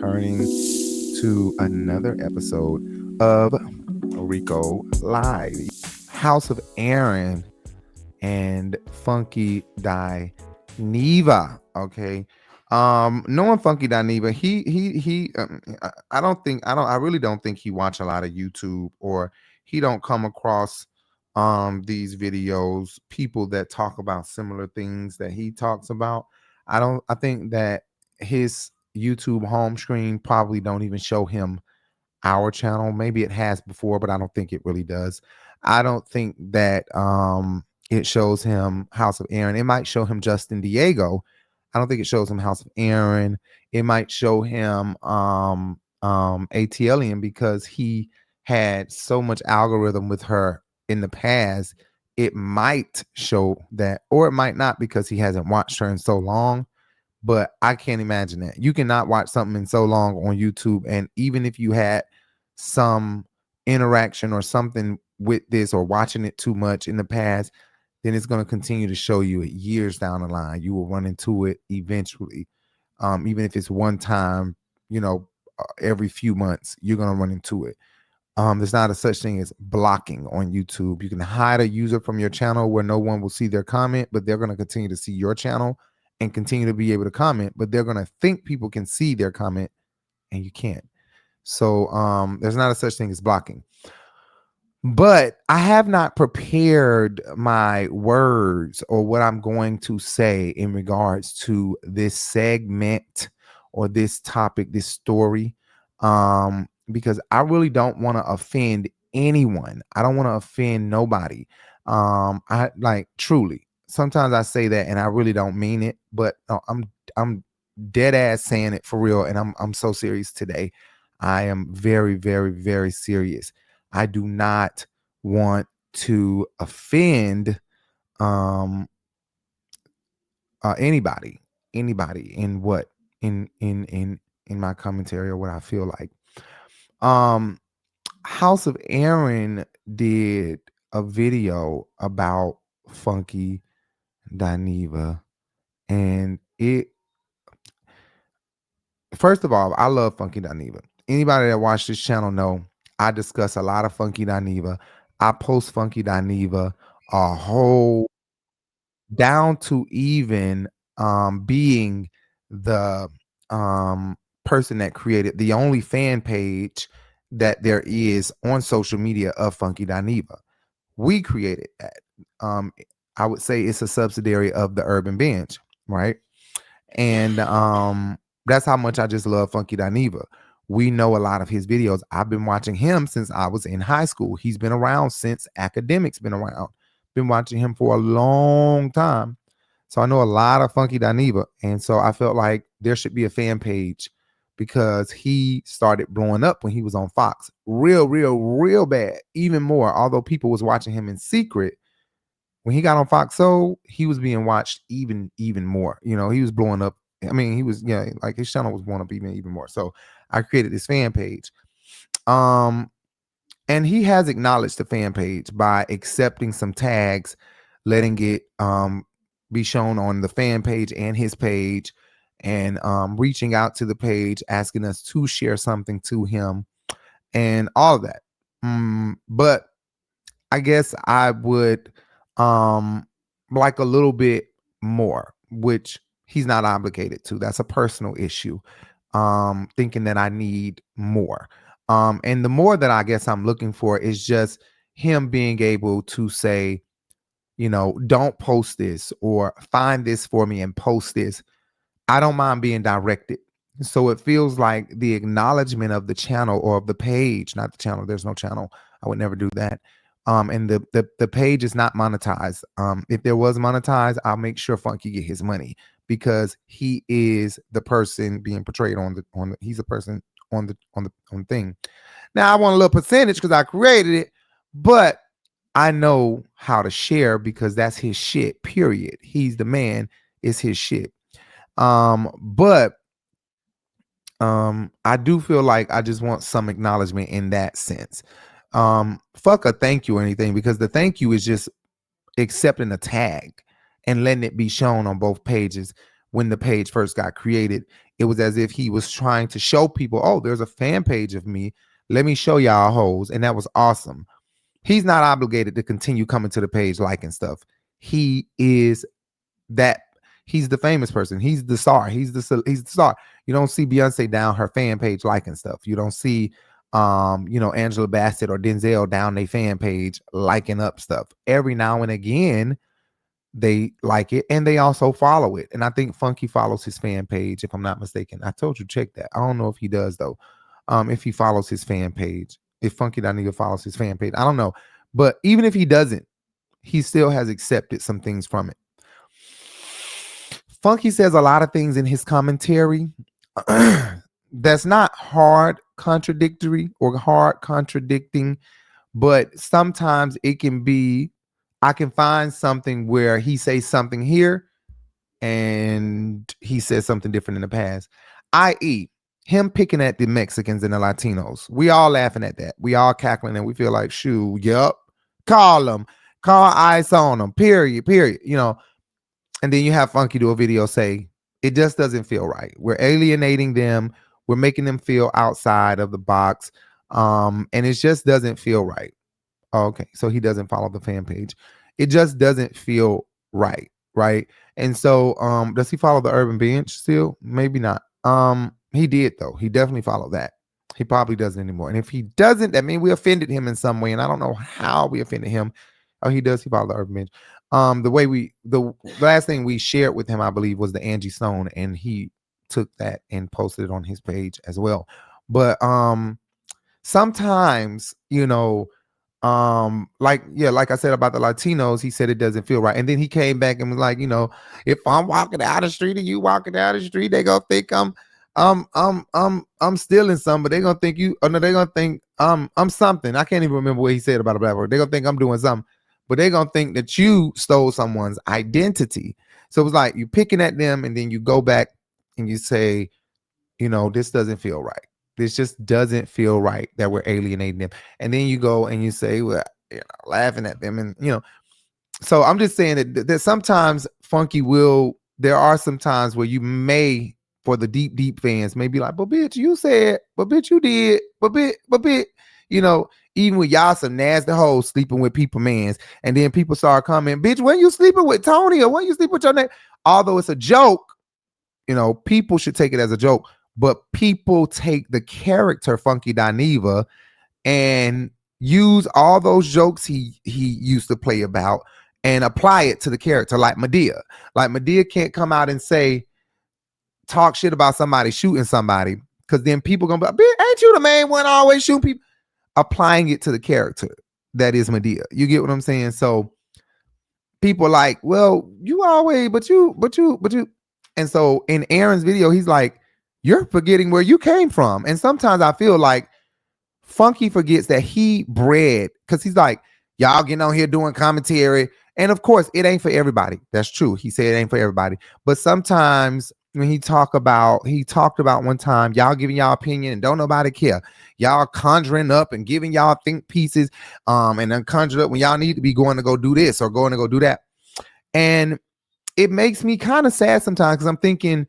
returning to another episode of Rico Live, House of Aaron and Funky Dineva. Okay. Knowing Funky Dineva, I really don't think he watch a lot of YouTube, or he don't come across these videos, people that talk about similar things that he talks about. I think that his YouTube home screen probably don't even show him our channel. Maybe it has before, but I don't think it really does. I don't think that it shows him House of Aaron. It might show him Justin Diego. I don't think it shows him House of Aaron. It might show him ATLian, because he had so much algorithm with her in the past. It might show that, or it might not, because he hasn't watched her in so long. But I can't imagine that. You cannot watch something in so long on YouTube, and even if you had some interaction or something with this, or watching it too much in the past, then it's going to continue to show you it years down the line. You will run into it eventually. Even if it's one time, every few months, you're going to run into it. There's not a such thing as blocking on YouTube. You can hide a user from your channel where no one will see their comment, but they're going to continue to see your channel and continue to be able to comment, but they're going to think people can see their comment and you can't. So there's not a such thing as blocking. But I have not prepared my words or what I'm going to say in regards to this segment or this topic, this story, because I really don't want to offend anyone. I don't want to offend nobody. I like, truly. Sometimes I say that and I really don't mean it, but I'm dead ass saying it for real, and I'm so serious today. I am very, very, very serious. I do not want to offend anybody in what in my commentary, or what I feel like. House of Aaron did a video about Funky Dineva, and first of all, I love Funky Dineva. Anybody that watched this channel know I discuss a lot of Funky Dineva. I post Funky Dineva a whole, down to even being the person that created the only fan page that there is on social media of Funky Dineva. We created that. I would say it's a subsidiary of the Urban Binge, right? And that's how much I just love Funky Dineva. We know a lot of his videos. I've been watching him since I was in high school. He's been around since academics been around. Been watching him for a long time. So I know a lot of Funky Dineva. And so I felt like there should be a fan page, because he started blowing up when he was on Fox. Real bad. Even more. Although people was watching him in secret, when he got on Fox Soul, he was being watched even more. He was blowing up. I mean, he was, like his channel was blowing up even more. So I created this fan page. And he has acknowledged the fan page by accepting some tags, letting it be shown on the fan page and his page, and reaching out to the page, asking us to share something to him and all of that. But I guess I would like a little bit more, which he's not obligated to. That's a personal issue. Thinking that I need more. And the more that I guess I'm looking for is just him being able to say, don't post this, or find this for me and post this. I don't mind being directed. So it feels like the acknowledgement of the channel, or of the page, not the channel. There's no channel. I would never do that. And the page is not monetized. If there was monetized, I'll make sure Funky get his money, because he is the person being portrayed on the he's a person on the thing. Now I want a little percentage because I created it, but I know how to share, because that's his shit, period. He's the man, it's his shit. But I do feel like I just want some acknowledgement in that sense. Fuck a thank you or anything, because the thank you is just accepting a tag and letting it be shown on both pages when the page first got created. It was as if he was trying to show people, oh, there's a fan page of me. Let me show y'all hoes. And that was awesome. He's not obligated to continue coming to the page liking stuff. He is that. He's the famous person. He's the star. He's the star. You don't see Beyonce down her fan page liking stuff. You don't see Angela Bassett or Denzel down their fan page liking up stuff. Every now and again, they like it and they also follow it. And I think Funky follows his fan page, if I'm not mistaken. I told you, check that. I don't know if he does though. If he follows his fan page, if Funky Dineva follows his fan page, I don't know. But even if he doesn't, he still has accepted some things from it. Funky says a lot of things in his commentary that's not hard contradictory or hard contradicting, but sometimes it can be, I can find something where he says something here and he says something different in the past, i.e. him picking at the Mexicans and the Latinos. We all laughing at that. We all cackling and we feel like, shoo, yup, call them, call ice on them, period. And then you have Funky do a video say, it just doesn't feel right. We're alienating them. We're making them feel outside of the box. And it just doesn't feel right. Okay, so he doesn't follow the fan page. It just doesn't feel right, right? And so does he follow the Urban Binge still? Maybe not. He did, though. He definitely followed that. He probably doesn't anymore. And if he doesn't, that means we offended him in some way. And I don't know how we offended him. Oh, he does. He followed the Urban Binge. The last thing we shared with him, I believe, was the Angie Stone, and he took that and posted it on his page as well. But sometimes, like I said about the Latinos, he said it doesn't feel right. And then he came back and was like, if I'm walking down the street and you walking down the street, they gonna think I'm stealing something, but they gonna think they're gonna think I'm something. I can't even remember what he said about a black word. They're gonna think I'm doing something. But they're going to think that you stole someone's identity. So it was like you picking at them and then you go back and you say, this doesn't feel right. This just doesn't feel right that we're alienating them. And then you go and you say, well, laughing at them. And, so I'm just saying that sometimes Funky there are some times where you may, for the deep, deep fans, may be like, but bitch, you said, but bitch, you did, but bitch, even with y'all some nasty hoes sleeping with people mans, and then people start coming, bitch, when you sleeping with Tony or when you sleep with your name, although it's a joke, people should take it as a joke, but people take the character Funky Dineva and use all those jokes he used to play about and apply it to the character, like Medea. Like Medea can't come out and talk shit about somebody shooting somebody, because then people gonna be like, bitch, ain't you the main one always shooting people? Applying it to the character that is Medea. You get what I'm saying? So people are like, well, you always, but you. And so in Aaron's video, he's like, you're forgetting where you came from. And sometimes I feel like Funky forgets that he bred, because he's like, y'all getting on here doing commentary. And of course, it ain't for everybody. That's true. He said it ain't for everybody. But sometimes when he talked about one time, y'all giving y'all opinion and don't nobody care. Y'all conjuring up and giving y'all think pieces, and then conjuring up when y'all need to be going to go do this or going to go do that. And it makes me kind of sad sometimes, because I'm thinking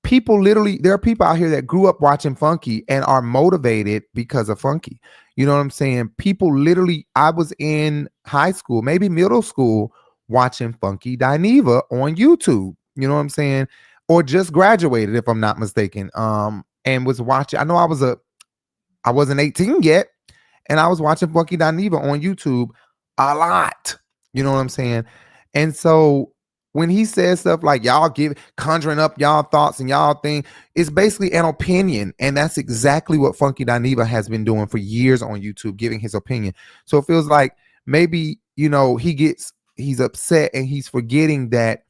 there are people out here that grew up watching Funky and are motivated because of Funky. You know what I'm saying? People literally, I was in high school, maybe middle school, watching Funky Dineva on YouTube. You know what I'm saying? Or just graduated, if I'm not mistaken. And was watching. I know I wasn't 18 yet, and I was watching Funky Dineva on YouTube a lot. You know what I'm saying? And so when he says stuff like y'all conjuring up y'all thoughts and y'all think, it's basically an opinion. And that's exactly what Funky Dineva has been doing for years on YouTube, giving his opinion. So it feels like maybe, he's upset and he's forgetting that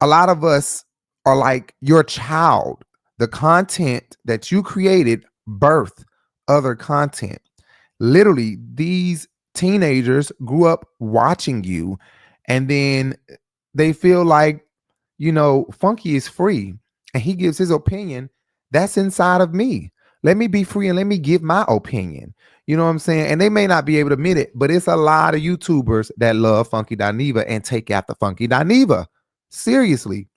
a lot of us are like your child. The content that you created birthed other content. Literally, these teenagers grew up watching you, and then they feel like, Funky is free and he gives his opinion. That's inside of me. Let me be free and let me give my opinion. You know what I'm saying? And they may not be able to admit it, but it's a lot of YouTubers that love Funky Dineva and take after Funky Dineva. Seriously.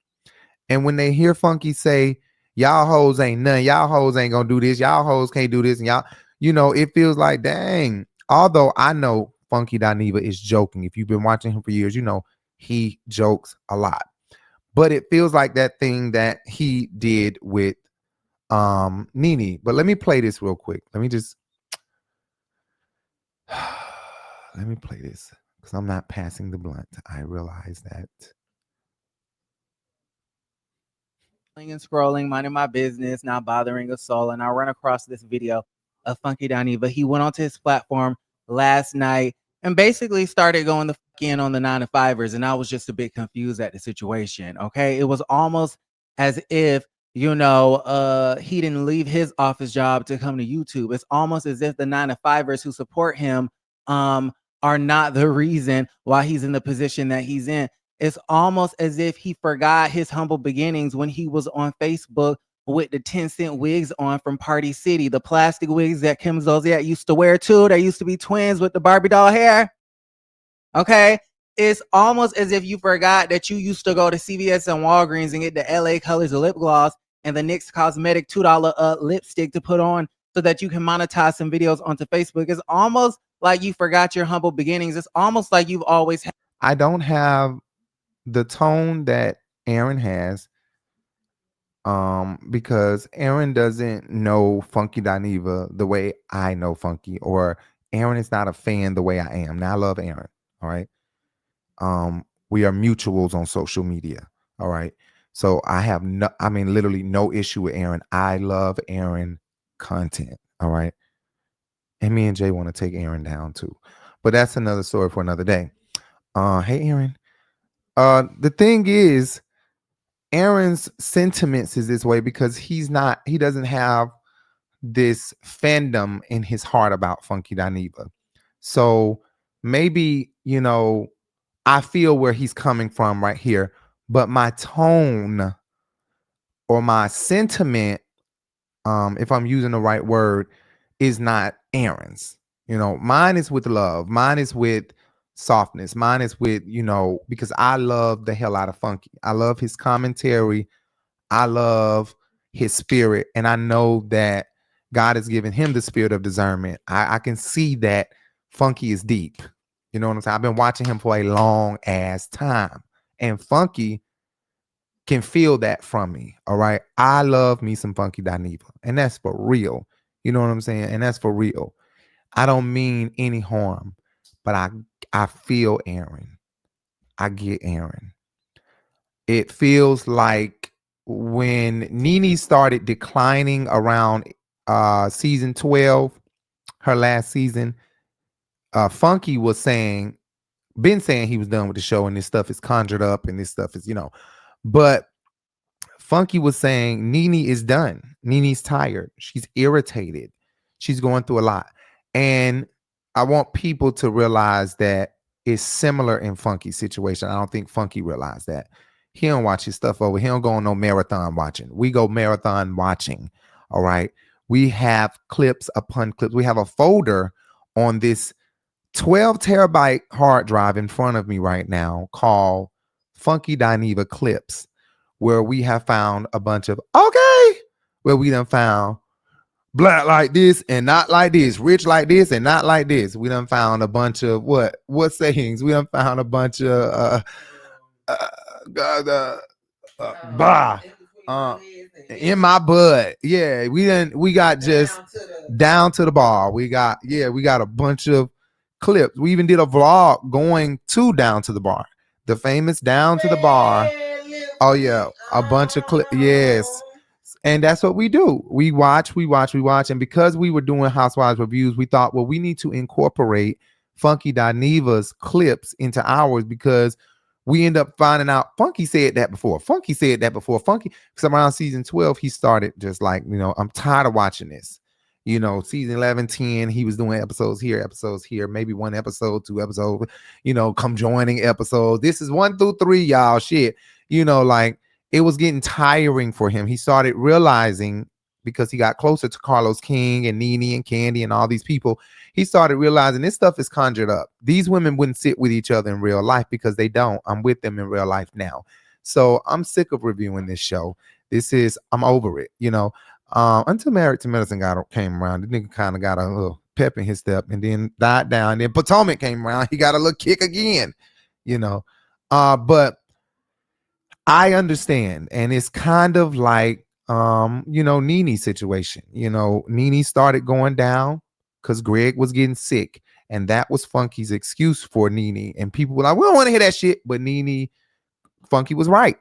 And when they hear Funky say, Y'all hoes ain't none. Y'all hoes ain't gonna do this. Y'all hoes can't do this. And y'all, it feels like, dang. Although I know Funky Dineva is joking. If you've been watching him for years, he jokes a lot. But it feels like that thing that he did with Nene. But let me play this real quick. Let me play this because I'm not passing the blunt. I realize that. And scrolling, minding my business, not bothering a soul, and I run across this video of Funky Dineva. He went onto his platform last night and basically started going the fuck in on the 9-to-5ers, and I was just a bit confused at the situation. Okay, it was almost as if he didn't leave his office job to come to YouTube. It's almost as if the 9-to-5ers who support him are not the reason why he's in the position that he's in. It's almost as if he forgot his humble beginnings when he was on Facebook with the 10-cent wigs on from Party City, the plastic wigs that Kim Zolciak used to wear too. There used to be twins with the Barbie doll hair. Okay. It's almost as if you forgot that you used to go to CVS and Walgreens and get the LA Colors lip gloss and the NYX Cosmetic $2 lipstick to put on so that you can monetize some videos onto Facebook. It's almost like you forgot your humble beginnings. It's almost like you've always had. I don't have the tone that Aaron has, because Aaron doesn't know Funky Dineva the way I know Funky, or Aaron is not a fan the way I am. Now I love Aaron. All right. We are mutuals on social media. All right. So I have literally no issue with Aaron. I love Aaron content. All right. And me and Jay want to take Aaron down too. But that's another story for another day. Hey Aaron. The thing is, Aaron's sentiments is this way because he doesn't have this fandom in his heart about Funky Dineva. So maybe, I feel where he's coming from right here, but my tone or my sentiment, if I'm using the right word, is not Aaron's. Mine is with love. Mine is with softness. Mine is with, because I love the hell out of Funky. I love his commentary. I love his spirit. And I know that God has given him the spirit of discernment. I can see that Funky is deep. You know what I'm saying? I've been watching him for a long ass time. And Funky can feel that from me. All right. I love me some Funky Dineva. And that's for real. You know what I'm saying? And that's for real. I don't mean any harm, but I feel Aaron. I get Aaron. It feels like when Nene started declining around season 12, her last season, Funky was been saying he was done with the show and this stuff is conjured up and this stuff is, but Funky was saying Nene is done. Nene's tired. She's irritated. She's going through a lot. And I want people to realize that it's similar in Funky's situation. I don't think Funky realized that. He don't watch his stuff over. He don't go on no marathon watching. We go marathon watching. All right. We have clips upon clips. We have a folder on this 12 terabyte hard drive in front of me right now called Funky Dineva Clips, where we have found a bunch of, where we done found black like this and not like this, rich like this and not like this. We done found a bunch of what sayings? We done found a bunch of in my butt. Yeah, we got just down to the bar. We got a bunch of clips. We even did a vlog going to Down to the Bar, the famous Down to the Bar. Oh yeah, a bunch of clips. Yes. And that's what we do. We watch. And because we were doing Housewives reviews, we thought, well, we need to incorporate Funky Dineva's clips into ours, because we end up finding out Funky said that before. Funky, because around season 12, he started just like, I'm tired of watching this. Season 11, 10, he was doing episodes here, maybe one episode, 2 episodes, come joining episodes. This is 1 through 3, y'all. Shit. Like, it was getting tiring for him. He started realizing, because he got closer to Carlos King and Nene and Kandi and all these people, he started realizing this stuff is conjured up. These women wouldn't sit with each other in real life because they don't. I'm with them in real life now. So I'm sick of reviewing this show. I'm over it, until Married to Medicine came around. The nigga kind of got a little pep in his step and then died down. And then Potomac came around. He got a little kick again, but I understand. And it's kind of like, Nene's situation. Nene started going down because Greg was getting sick. And that was Funky's excuse for Nene. And people were like, we don't want to hear that shit. But Funky was right.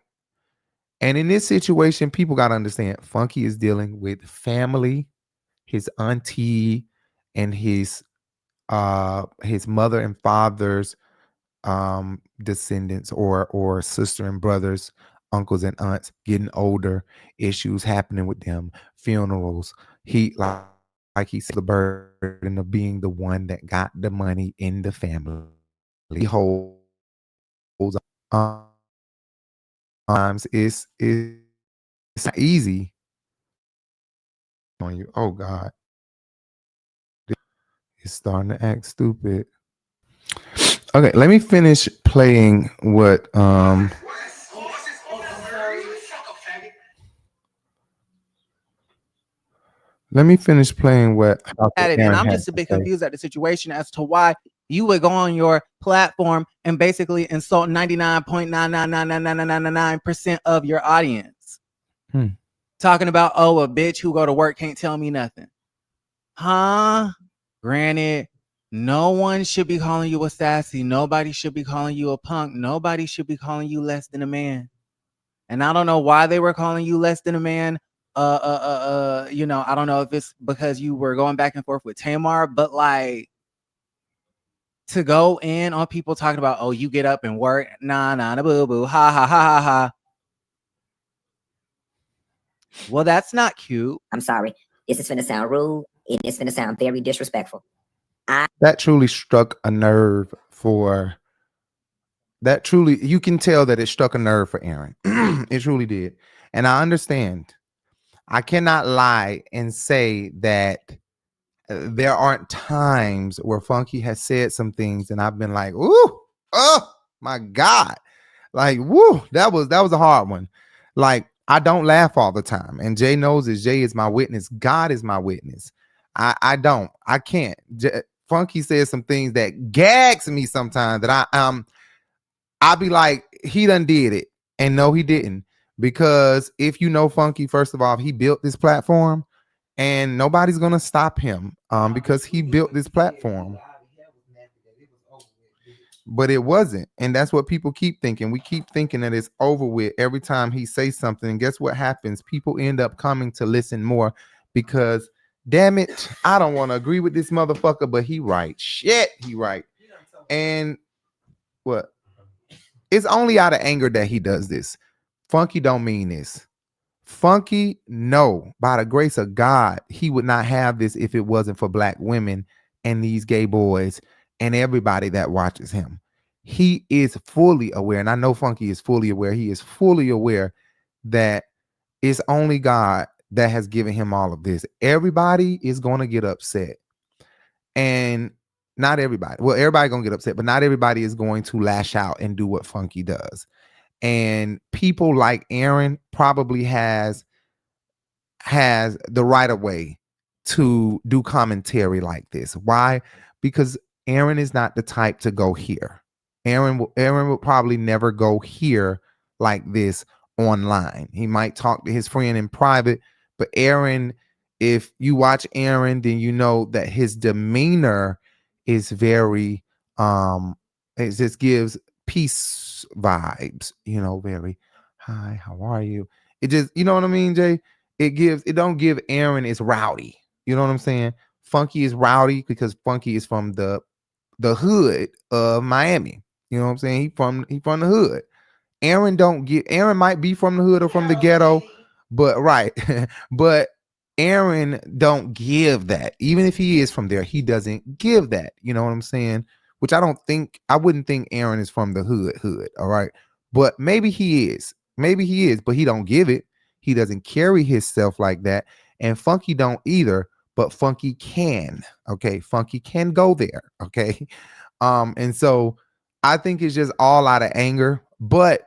And in this situation, people got to understand Funky is dealing with family, his auntie, and his mother and father's descendants or sister and brothers, uncles and aunts getting older, issues happening with them, funerals. He like he said, the burden of being the one that got the money in the family. He holds times it's not easy on you. Oh God, it's starting to act stupid. Okay, let me finish playing what let me finish playing what House of And Aaron I'm had just a to bit say. confused at the situation as to why you would go on your platform and basically insult 99.9999999% of your audience. Talking about, oh, a bitch who go to work can't tell me nothing. Huh? Granted, no one should be calling you a sassy. Nobody should be calling you a punk. Nobody should be calling you less than a man. And I don't know why they were calling you less than a man. I don't know if it's because you were going back and forth with Tamar, but like to go in on people talking about, oh, you get up and work, nah, boo boo, ha ha ha ha ha. Well, that's not cute. I'm sorry. This is finna sound rude and it's finna sound very disrespectful. That truly struck a nerve for you can tell that it struck a nerve for Aaron. It truly did. And I understand. I cannot lie and say that there aren't times where Funky has said some things and I've been like, ooh, oh my God. Like, woo, that was a hard one. Like, I don't laugh all the time. And Jay knows this. Jay is my witness. God is my witness. I can't. Funky says some things that gags me sometimes that I'll be like, he done did it. And no, he didn't. Because if you know Funky, first of all, he built this platform and nobody's gonna stop him because he built this platform. But it wasn't. And that's what people keep thinking. We keep thinking that it's over with every time he says something. And guess what happens? People end up coming to listen more because, damn it, I don't want to agree with this motherfucker, but he right. Shit, he right. And what? It's only out of anger that he does this. Funky don't mean this. Funky, no, by the grace of God, he would not have this if it wasn't for black women and these gay boys and everybody that watches him. He is fully aware, and I know Funky is fully aware. He is fully aware that it's only God that has given him all of this. Everybody is going to get upset. And not everybody. Well, everybody going to get upset, but not everybody is going to lash out and do what Funky does. And people like Aaron probably has the right of way to do commentary like this. Why? Because Aaron is not the type to go here. Aaron will probably never go here like this online. He might talk to his friend in private, but Aaron, if you watch Aaron, then you know that his demeanor is very it just gives peace vibes, very hi, how are you? It just, you know what I mean, Jay? It don't give Aaron is rowdy. You know what I'm saying? Funky is rowdy because Funky is from the hood of Miami. You know what I'm saying? He from the hood. Aaron might be from the hood or from the ghetto, but right. But Aaron don't give that. Even if he is from there, he doesn't give that. You know what I'm saying? Which I wouldn't think Aaron is from the hood. All right. But maybe he is. But he don't give it. He doesn't carry himself like that. And Funky don't either, but Funky can. Okay. Funky can go there. Okay. And so I think it's just all out of anger. But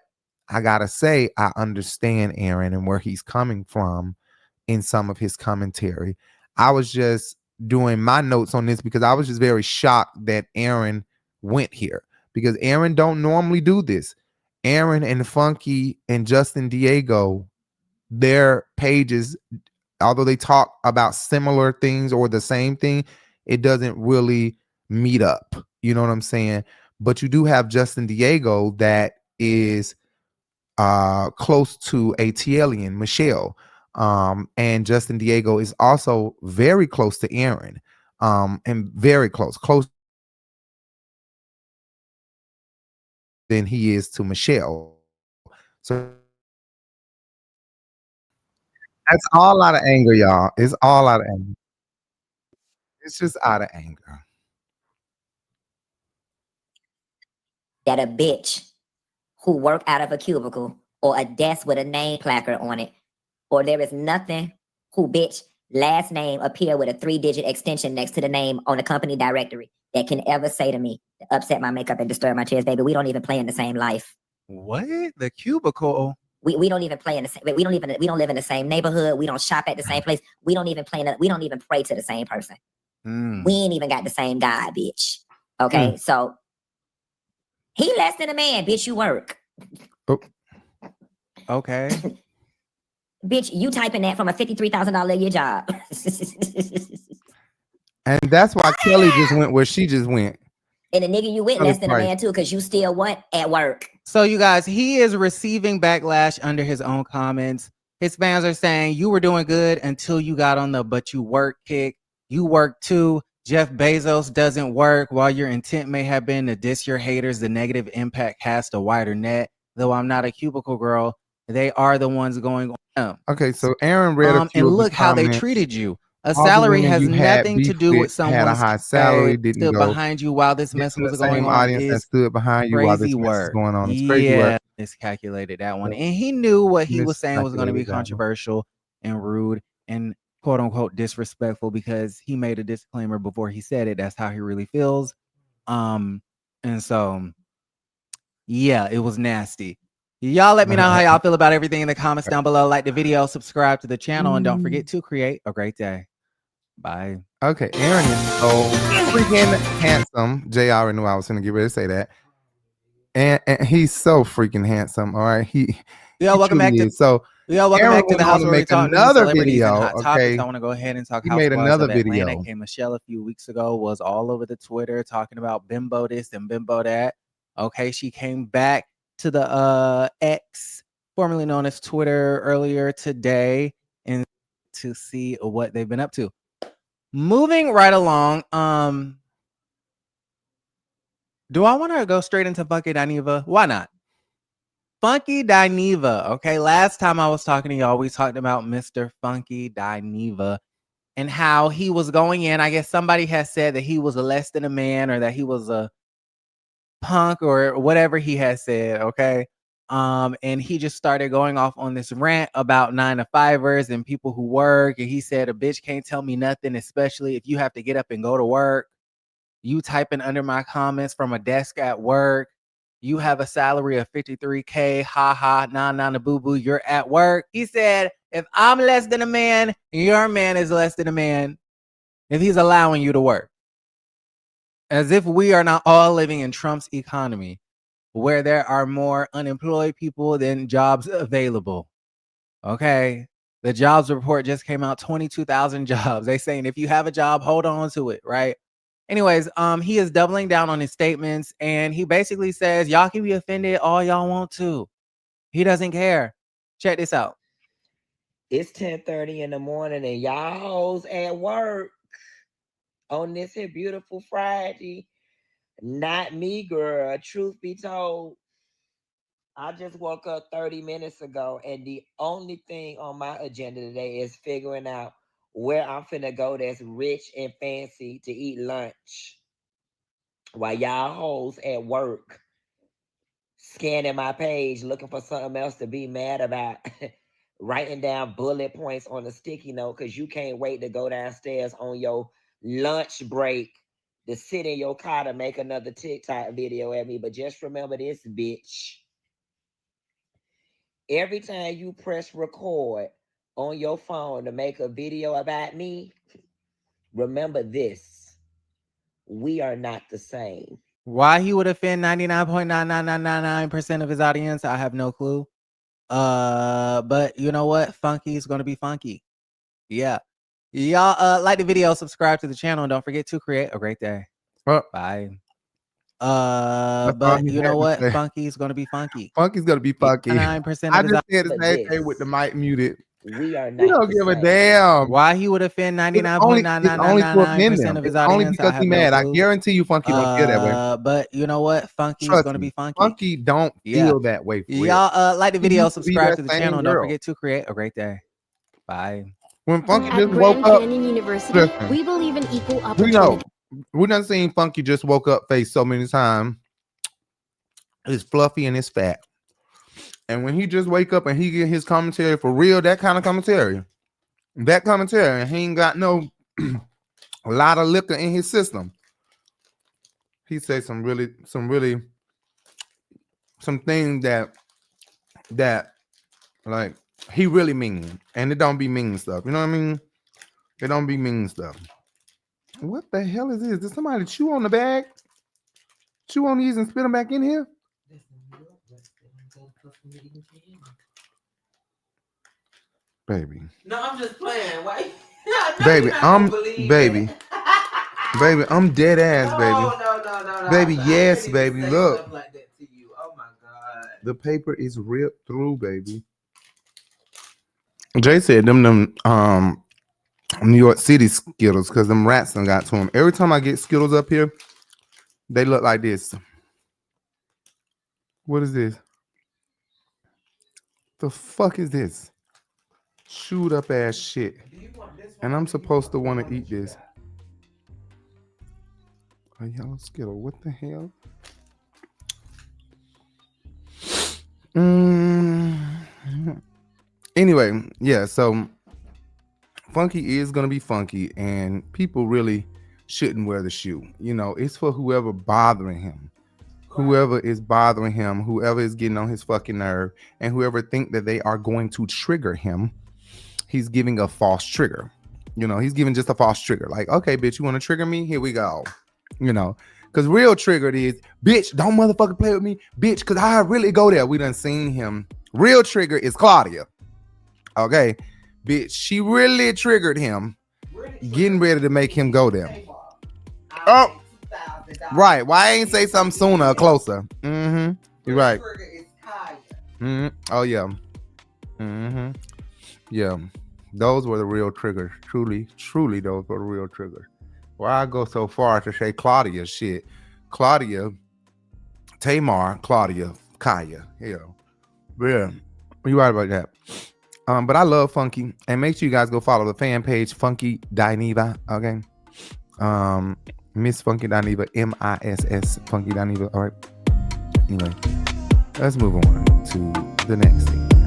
I gotta say, I understand Aaron and where he's coming from in some of his commentary. I was just doing my notes on this because I was just very shocked that Aaron went here, because Aaron don't normally do this. Aaron and Funky and Justin Diego, their pages, although they talk about similar things or the same thing, it doesn't really meet up. You know what I'm saying? But you do have Justin Diego that is close to ATLian Michelle. And Justin Diego is also very close to Aaron. And very close than he is to Michelle. So that's all out of anger, y'all. It's all out of anger. It's just out of anger. That a bitch who work out of a cubicle or a desk with a name placard on it, or there is nothing who bitch last name appear with a 3-digit extension next to the name on the company directory that can ever say to me to upset my makeup and disturb my chairs, baby. We don't even play in the same life. What? The cubicle? We don't even play in the same. We don't live in the same neighborhood. We don't shop at the same place. We don't even we don't even pray to the same person. We ain't even got the same God, bitch. Okay, so he less than a man, bitch. You work. Oh. Okay. Bitch, you typing that from a $53,000 a year job. And that's why Kelly just went where she just went. And the nigga you with less than a man too, because you still what? At work. So you guys, he is receiving backlash under his own comments. His fans are saying you were doing good until you got on the but you work kick. You work too. Jeff Bezos doesn't work. While your intent may have been to diss your haters, the negative impact cast a wider net. Though I'm not a cubicle girl, they are the ones going on. Okay, so Aaron read a few and of look the how they comments. treated you. A All the salary women has you had nothing to beef do with with had a someone's high salary, pay, didn't stood go. behind you while this mess This is was the going same on. audience that Is stood behind you while this crazy mess is work. going on. It's crazy Yeah, work. miscalculated that one. And he knew what he was saying was going to be Miscalculated that one. controversial and rude and quote unquote disrespectful, because he made a disclaimer before he said it. That's how he really feels. And so yeah, it was nasty. Y'all let me know how y'all feel about everything in the comments down below. Like the video, subscribe to the channel, and don't forget to create a great day. Bye. Okay, Aaron is so freaking handsome. Jay already knew I was going to get ready to say that. And he's so freaking handsome. All right, Welcome back to so. welcome back to the house where we talk news, celebrities, and hot topics. Okay, I want to go ahead and talk he made Housewives another of Atlanta. video. K. Michelle a few weeks ago was all over the Twitter talking about bimbo this and bimbo that. Okay, she came back to the X, formerly known as Twitter, earlier today, and to see what they've been up to. Moving right along, do I want to go straight into Funky Dineva? Why not? Funky Dineva. Okay, last time I was talking to y'all, we talked about Mr. Funky Dineva and how he was going in. I guess somebody has said that he was less than a man, or that he was a punk, or whatever he has said. Okay. And he just started going off on this rant about 9-to-5ers and people who work. And he said, a bitch can't tell me nothing, especially if you have to get up and go to work. You typing under my comments from a desk at work. You have a salary of $53K. Ha ha, nah, boo boo. You're at work. He said, if I'm less than a man, your man is less than a man if he's allowing you to work. As if we are not all living in Trump's economy, where there are more unemployed people than jobs available. Okay. The jobs report just came out, 22,000 jobs. They saying if you have a job, hold on to it, right? Anyways, he is doubling down on his statements, and he basically says, y'all can be offended all y'all want to. He doesn't care. Check this out. It's 10:30 in the morning and y'all hoes at work on this here beautiful Friday. Not me, girl. Truth be told, I just woke up 30 minutes ago, and the only thing on my agenda today is figuring out where I'm finna go that's rich and fancy to eat lunch while y'all hoes at work scanning my page looking for something else to be mad about. Writing down bullet points on a sticky note because you can't wait to go downstairs on your lunch break to sit in your car to make another TikTok video at me. But just remember this, bitch. Every time you press record on your phone to make a video about me, remember this. We are not the same. Why he would offend 99.99999% of his audience, I have no clue. But you know what? Funky is gonna be funky. Yeah. Y'all like the video, subscribe to the channel, and don't forget to create a great day. Well, Bye. all But he you had know to what? say. Funky is gonna be funky. Funky's gonna be funky. 9% I of his just said the But same thing with the this, mic muted. we are You not don't the give a same. damn. Why he would offend It's only to offend 99.99999% them. of It's his only audience, because I have he no mad. I clue. guarantee you Funky don't feel that way. But you know what? Funky is Trust gonna me. be funky. Funky don't Yeah. feel that way for real. Y'all like the He video, used to be subscribe that to the same channel, and don't girl. forget to create a great day. Bye. When Funky At just Grand woke up, Canyon University, listen, we believe in equal we opportunity. know. We done seen Funky just woke up face so many times. It's fluffy and it's fat. And when he just wake up and he get his commentary for real, that kind of commentary, and he ain't got no a lot of liquor in his system. He said some things that like he really mean, and it don't be mean stuff. You know what I mean? It don't be mean stuff. What the hell is this? Did somebody chew on the bag? Chew on these and spit them back in here? Baby. No, I'm just playing. Why? Baby, baby. Baby, I'm dead ass, baby. No. Baby, yes, baby. Look. Like that to you. Oh my god. The paper is ripped through, baby. Jay said them New York City Skittles, because them rats done got to him. Every time I get Skittles up here, they look like this. What is this? The fuck is this? Chewed up ass shit. And I'm supposed to want to eat this. A yellow Skittle. What the hell? Anyway, yeah, so Funky is gonna be funky, and people really shouldn't wear the shoe. You know, it's for whoever bothering him. Whoever is bothering him, whoever is getting on his fucking nerve, and whoever think that they are going to trigger him, he's giving a false trigger. You know, he's giving just a false trigger. Like, okay, bitch, you want to trigger me? Here we go. You know, because real triggered is, bitch, don't motherfucking play with me, bitch, because I really go there. We done seen him. Real trigger is Claudia. Okay, bitch, she really triggered him, getting ready to make him go there. Oh, right. Why I ain't say something sooner or closer? Mm-hmm. You're right. Mm-hmm. Oh, yeah. Mm-hmm. Yeah. Those were the real triggers. Truly, those were the real triggers. Why I go so far to say Claudia shit? Claudia, Tamar, Claudia, Kaya. Yeah. Yeah. You're right about that. But I love Funky, and make sure you guys go follow the fan page, Funky Dineva. Okay. Miss Funky Dineva, MISS Funky Dineva. All right. Anyway, let's move on to the next thing.